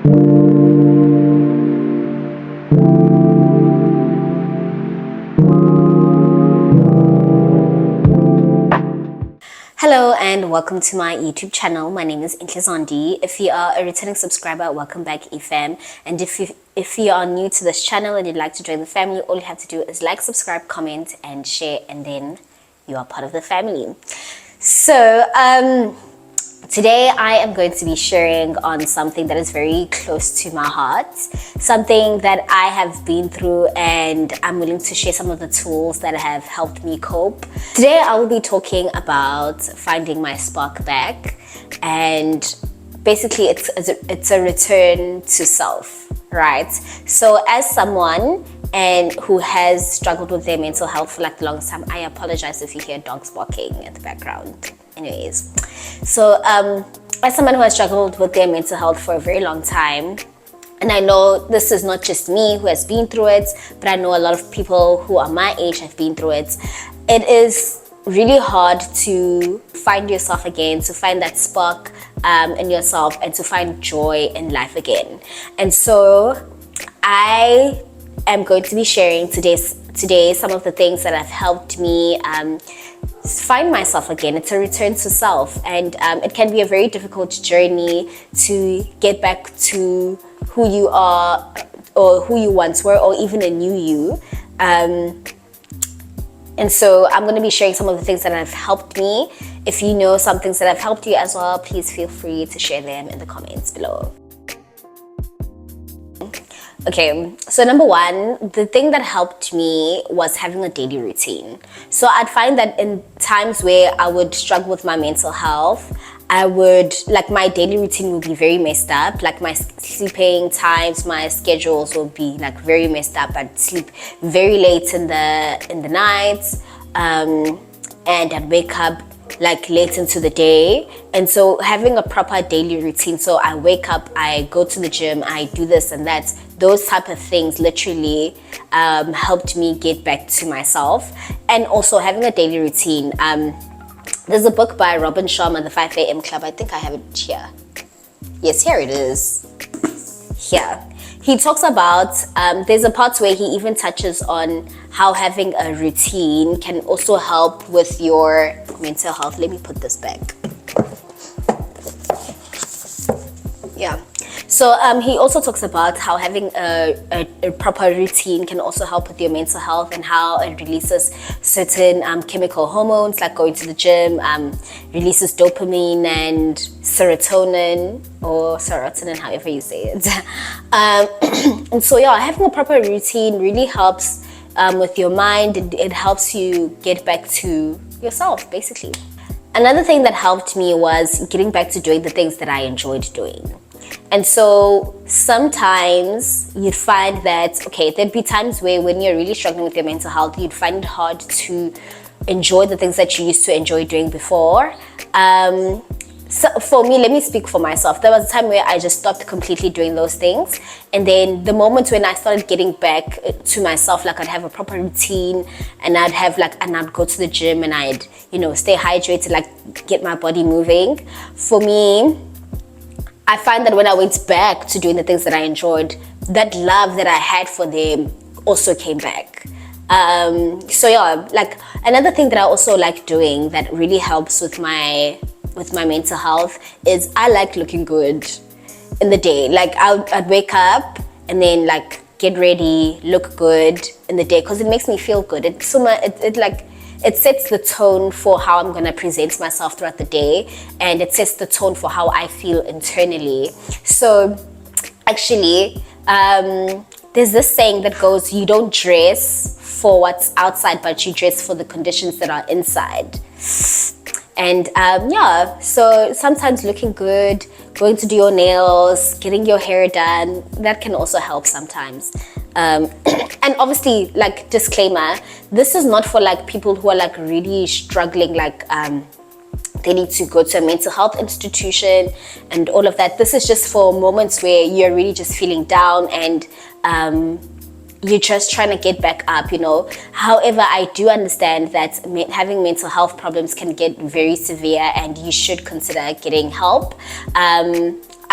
Hello and welcome to my YouTube channel. My name is Intle Zondi. If you are a returning subscriber, welcome back, eFam. And if you are new to this channel and you'd like to join the family, all you have to do is like, subscribe, comment, and share, and then you are part of the family. So today I am going to be sharing on something that is very close to my heart, something that I have been through, and I'm willing to share some of the tools that have helped me cope. Today I will be talking about finding my spark back, and basically it's a return to self, right? So as someone who has struggled with their mental health for like the longest time, I apologize if you hear dogs barking in the background. Anyways, so as someone who has struggled with their mental health for a very long time, and I know this is not just me who has been through it, but I know a lot of people who are my age have been through it. It is really hard to find yourself again, to find that spark in yourself, and to find joy in life again. And so I am going to be sharing today some of the things that have helped me find myself again. It's a return to self, and it can be a very difficult journey to get back to who you are or who you once were, or even a new you. And so I'm going to be sharing some of the things that have helped me. If you know some things that have helped you as well, please feel free to share them in the comments below. Okay, so number one, the thing that helped me was having a daily routine. So I'd find that in times where I would struggle with my mental health, my daily routine would be very messed up. Like my sleeping times, my schedules will be like very messed up. I'd sleep very late in the night, and I'd wake up like late into the day. And so having a proper daily routine, so I wake up, I go to the gym, I do this and that, those type of things literally helped me get back to myself. And also having a daily routine, there's a book by Robin Sharma, The 5 a.m. Club. I think I have it here. Yes, here it is. Here. He talks about, there's a part where he even touches on how having a routine can also help with your mental health. Let me put this back. Yeah. So he also talks about how having a proper routine can also help with your mental health, and how it releases certain chemical hormones, like going to the gym, releases dopamine and serotonin, or serotonin, however you say it. And so yeah, having a proper routine really helps with your mind. It helps you get back to yourself, basically. Another thing that helped me was getting back to doing the things that I enjoyed doing. And so sometimes you'd find that, okay, there'd be times where when you're really struggling with your mental health, you'd find it hard to enjoy the things that you used to enjoy doing before. So for me, let me speak for myself. There was a time where I just stopped completely doing those things. And then the moment when I started getting back to myself, like I'd have a proper routine, and I'd go to the gym, and I'd, stay hydrated, like get my body moving. For me, I find that when I went back to doing the things that I enjoyed, that love that I had for them also came back. So yeah, like another thing that I also like doing that really helps with my mental health is I like looking good in the day. Like I'd wake up and then like get ready, look good in the day, because it makes me feel good. It sets the tone for how I'm going to present myself throughout the day, and it sets the tone for how I feel internally. So actually, there's this saying that goes, you don't dress for what's outside, but you dress for the conditions that are inside. And yeah, so sometimes looking good, going to do your nails, getting your hair done, that can also help sometimes. And obviously, like, disclaimer, this is not for like people who are like really struggling, like they need to go to a mental health institution and all of that. This is just for moments where you're really just feeling down and you're just trying to get back up, you know. However, I do understand that having mental health problems can get very severe and you should consider getting help.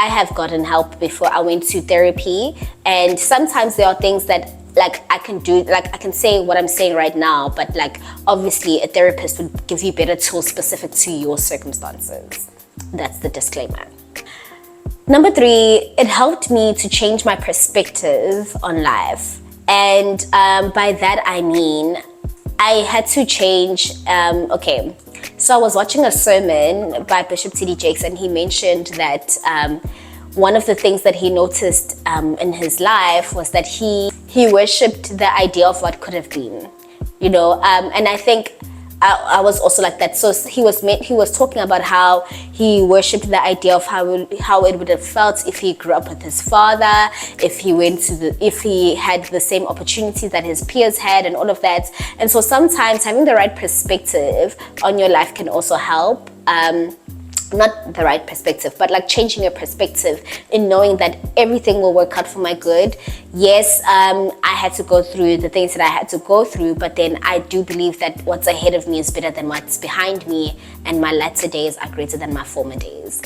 I have gotten help before. I went to therapy, and sometimes there are things that like I can do, like I can say what I'm saying right now, but like obviously a therapist would give you better tools specific to your circumstances. That's the disclaimer. Number 3, it helped me to change my perspective on life. And by that I mean I had to change, okay, so I was watching a sermon by Bishop T.D. Jakes, and he mentioned that one of the things that he noticed in his life was that he worshipped the idea of what could have been, you know, and I think I was also like that. So he was talking about how he worshipped the idea of how it would have felt if he grew up with his father, if he had the same opportunities that his peers had, and all of that. And so sometimes having the right perspective on your life can also help. Not the right perspective, but like changing your perspective in knowing that everything will work out for my good. Yes, I had to go through the things that I had to go through, but then I do believe that what's ahead of me is better than what's behind me, and my latter days are greater than my former days.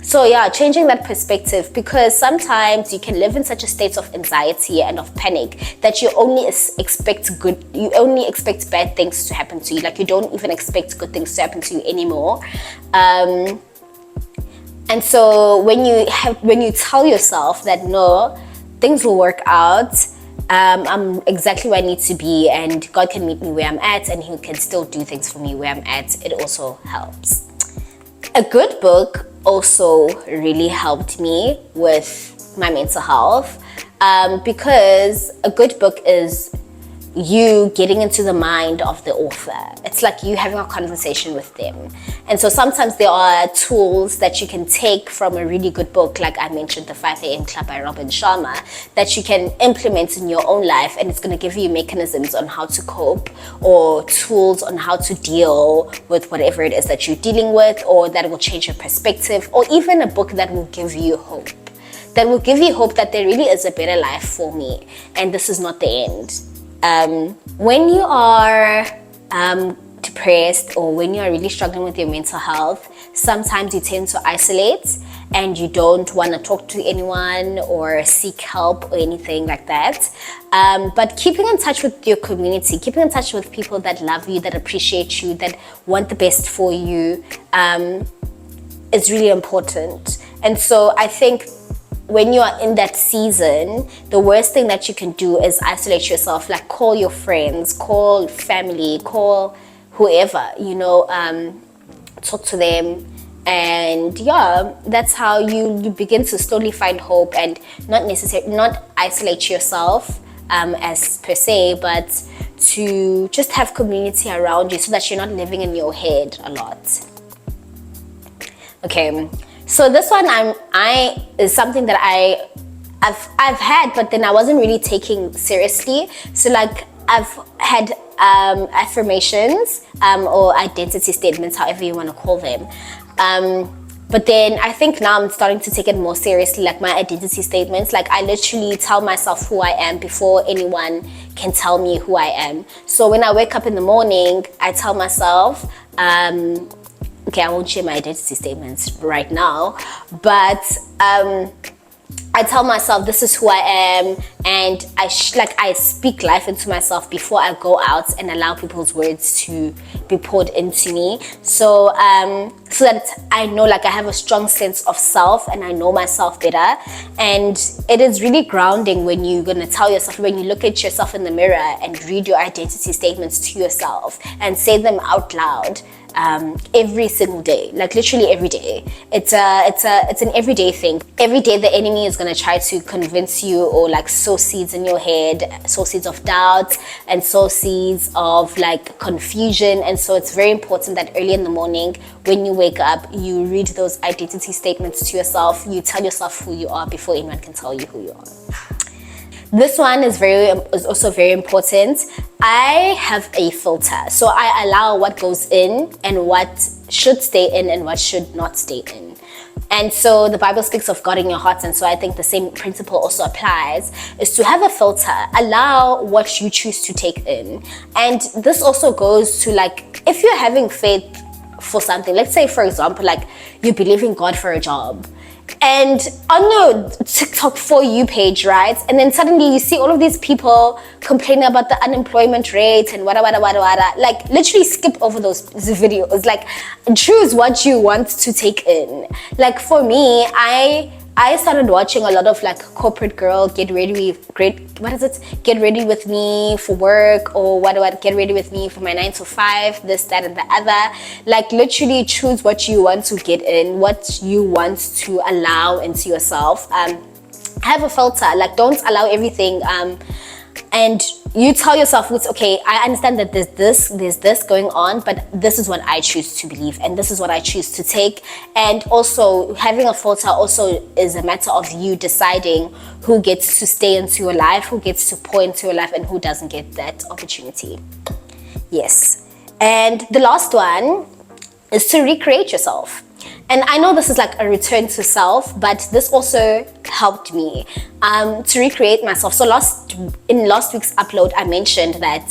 So yeah, changing that perspective, because sometimes you can live in such a state of anxiety and of panic that you only expect bad things to happen to you. Like you don't even expect good things to happen to you anymore. And so when you tell yourself that no, things will work out, I'm exactly where I need to be, and God can meet me where I'm at, and He can still do things for me where I'm at, it also helps. A good book also really helped me with my mental health, because a good book is you getting into the mind of the author. It's like you having a conversation with them. And so sometimes there are tools that you can take from a really good book, like I mentioned, the 5 a.m. Club by Robin Sharma, that you can implement in your own life, and it's going to give you mechanisms on how to cope, or tools on how to deal with whatever it is that you're dealing with, or that will change your perspective, or even a book that will give you hope. That will give you hope that there really is a better life for me, and this is not the end. When you are depressed, or when you are really struggling with your mental health, sometimes you tend to isolate and you don't want to talk to anyone or seek help or anything like that. But keeping in touch with your community, keeping in touch with people that love you, that appreciate you, that want the best for you, is really important. And so I think when you are in that season, the worst thing that you can do is isolate yourself. Like call your friends, call family, call whoever, talk to them. And yeah, that's how you begin to slowly find hope, and not isolate yourself as per se, but to just have community around you so that you're not living in your head a lot. Okay. So this one is something that I've had, but then I wasn't really taking seriously. So like I've had affirmations or identity statements, however you want to call them. But then I think now I'm starting to take it more seriously, like my identity statements. Like I literally tell myself who I am before anyone can tell me who I am. So when I wake up in the morning, I tell myself, okay, I won't share my identity statements right now, but I tell myself this is who I am, and I speak life into myself before I go out and allow people's words to be poured into me. So so that I know, like, I have a strong sense of self and I know myself better. And it is really grounding when you're gonna tell yourself, when you look at yourself in the mirror and read your identity statements to yourself and say them out loud. Every single day, like literally every day. It's an everyday thing. Every day the enemy is gonna try to convince you, or like sow seeds in your head, sow seeds of doubt and sow seeds of like confusion. And so it's very important that early in the morning when you wake up, you read those identity statements to yourself. You tell yourself who you are before anyone can tell you who you are. This one is also very important. I have a filter. So I allow what goes in and what should stay in and what should not stay in. And so the Bible speaks of guarding your hearts, and so I think the same principle also applies, is to have a filter. Allow what you choose to take in. And this also goes to, like, if you're having faith for something, let's say for example, like you believe in God for a job, And on your TikTok For You page, right? And then suddenly you see all of these people complaining about the unemployment rate and wada wada wada wada. Like, literally skip over those videos. Like, choose what you want to take in. Like, for me, I started watching a lot of like corporate girl get ready with me for work, or what get ready with me for my 9 to 5, this, that, and the other. Like, literally choose what you want to get in, what you want to allow into yourself. Have a filter. Like, don't allow everything. And you tell yourself, it's okay, I understand that there's this going on, but this is what I choose to believe, and this is what I choose to take. And also, having a filter also is a matter of you deciding who gets to stay into your life, who gets to pour into your life, and who doesn't get that opportunity. Yes. And the last one is to recreate yourself. And I know this is like a return to self, but this also helped me to recreate myself. So in last week's upload, I mentioned that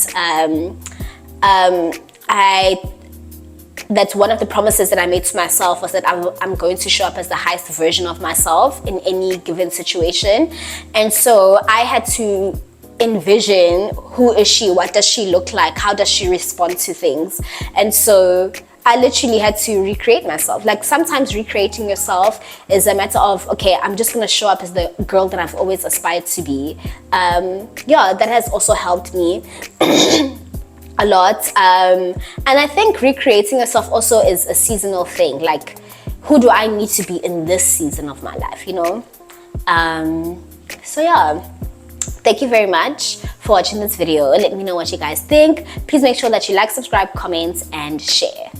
that one of the promises that I made to myself was that I'm going to show up as the highest version of myself in any given situation. And so I had to envision, who is she? What does she look like? How does she respond to things? And so I literally had to recreate myself. Like, sometimes recreating yourself is a matter of, okay, I'm just gonna show up as the girl that I've always aspired to be. That has also helped me a lot. And I think recreating yourself also is a seasonal thing. Like, who do I need to be in this season of my life, you know? So yeah. Thank you very much for watching this video. Let me know what you guys think. Please make sure that you like, subscribe, comment, and share.